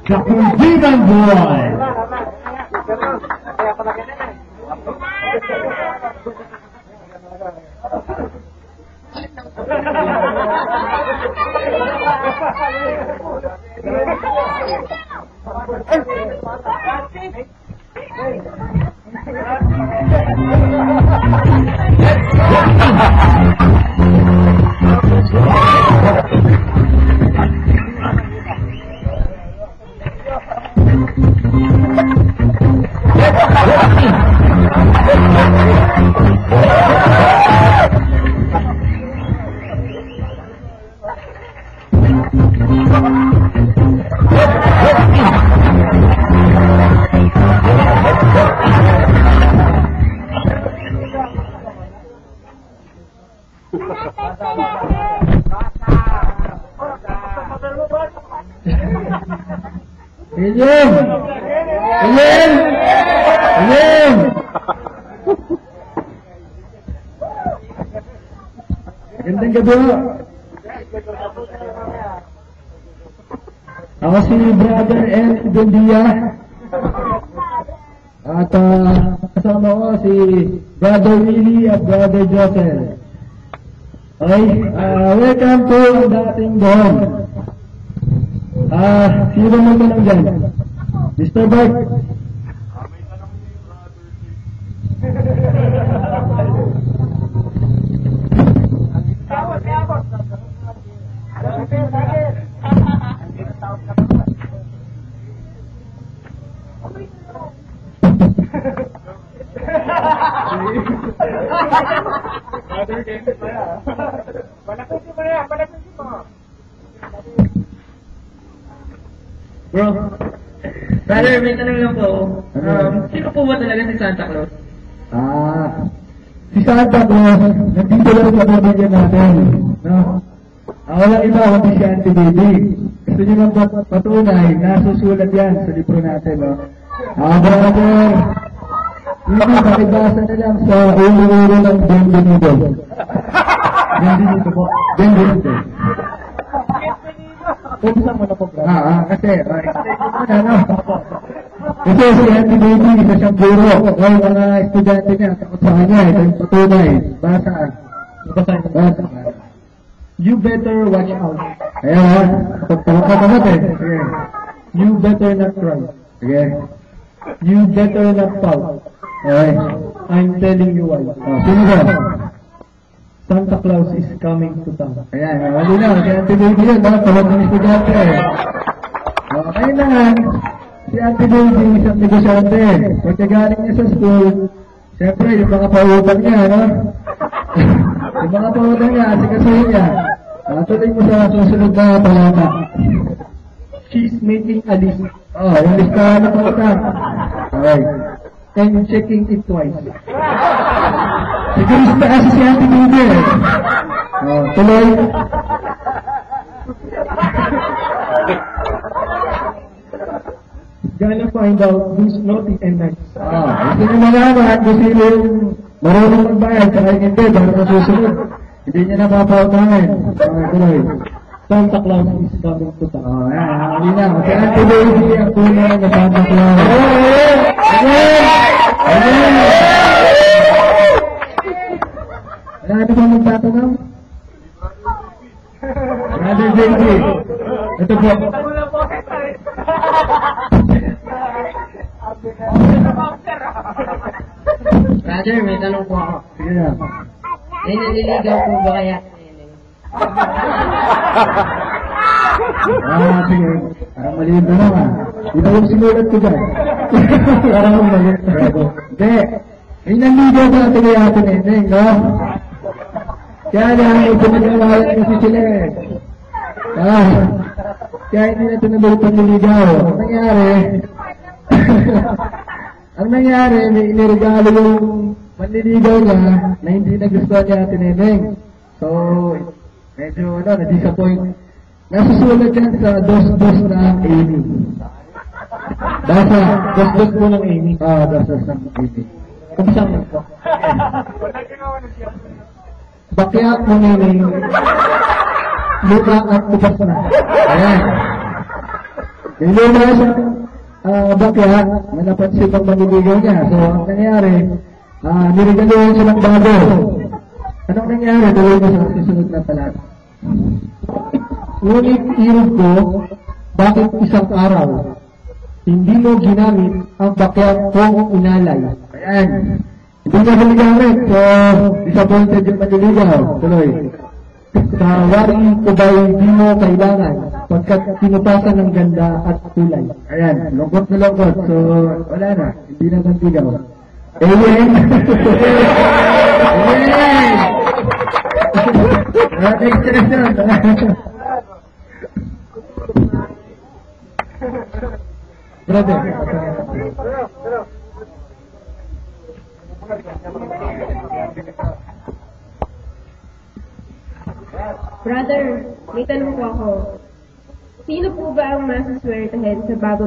Kapuntikan Boy. Gandang gabi. Ako si Brother L. Bendia. At kasama ko si Brother Willie at Brother Josel. Okay, welcome to ang dating doon. Sino mo tanong dyan? Mr. Bart. Bro, brother, may tanong lang po. Sino po ba talaga si Santa Claus? Si Santa Claus, nandito lang sa pamilya natin. No? Walang iba kundi si Auntie Baby. Gusto nyo lang patunay, nasusulat yan sa libro natin. No? Brother, hindi, makibasa na lang sa ulo-ulo ng Benvenido. Benvenido po. Benvenido. Buksan mo na po, bro. Kasi, kasi si Auntie Baby, isa siyang guro. O mga estudyante niya, takot sa kanya. Ito yung patunay. Basa. Basa. You better watch out. Ayan, takot eh. Sige. You better not cry. Sige. You better not pout. Okay. I'm telling you why. Sino ba? Santa Claus is coming to town. Ayan, wali na. Si Auntie Baby yun, tawag ng estudyante. Okay na nga. Si Auntie Baby, isang negosyante. Pagka galing niya sa school, siyempre, yung mga pautang niya, no? Yung mga pautang niya, asikasuhin niya. Tuloy mo sa susunod na palata. She's making a list. Yung listahan ng pautang. Okay. And checking it twice. Sigurista kasi si Auntie Baby. Tuloy. Gonna find out who's naughty and nice. Gusto nyo malaman kung sino yung marunong magbayad saka yung hindi, para masusunod. Hindi niya napapautangan. Tuloy. Santa Claus is coming to town. Hindi na. Si Auntie Baby ang tunay na Santa Claus. Wala na ba magtatanong? Brother JJ. Ito po. Brother, may tanong po ako. Sige na. May naliligaw po ba kaya? Sige. Parang maliit na naman. Ito yung sinulat ko dyan. Parang maliit na. Hindi. May naligaw sa atin kaya atin Neneng, no? Kaya lang, may pinag-awalan kasi sila eh. Kaya hindi na tinuloy panliligaw. Ang nangyari, may iniregalo yung manliligaw niya na hindi nagustuhan niya atin Neneng. So, medyo, na-disappoint. Nasusulat yan sa dos-dos na Amy. Basta, dos-dos po ng Amy. Dos-dos ng Amy. Kung saan mo po. Bakya mo Neneng. lupa at ubas na. Ayan. May luma siya, bakya, na napansin pang maniligaw niya. So, ang nangyari, nirigaluhan siya ng bago. Anong nangyari? Tuloy mo sa susunod na talata. Ngunit irog ko, bakit isang araw, hindi mo ginamit ang bakya kong inalay. Ayan. Hindi niya ginagamit. So, disappointed yung maniligaw. Tuloy. Sa wari ko ba'y di mo kailangan pagkat pinupasan ng ganda at kulay. Ayan. Lungkot na lungkot. So, wala na. Hindi na maniligaw. Amen! Amen! Next question. Brother. Brother, may tanong po ako. Sino po ba ang masaswertehin sa bagong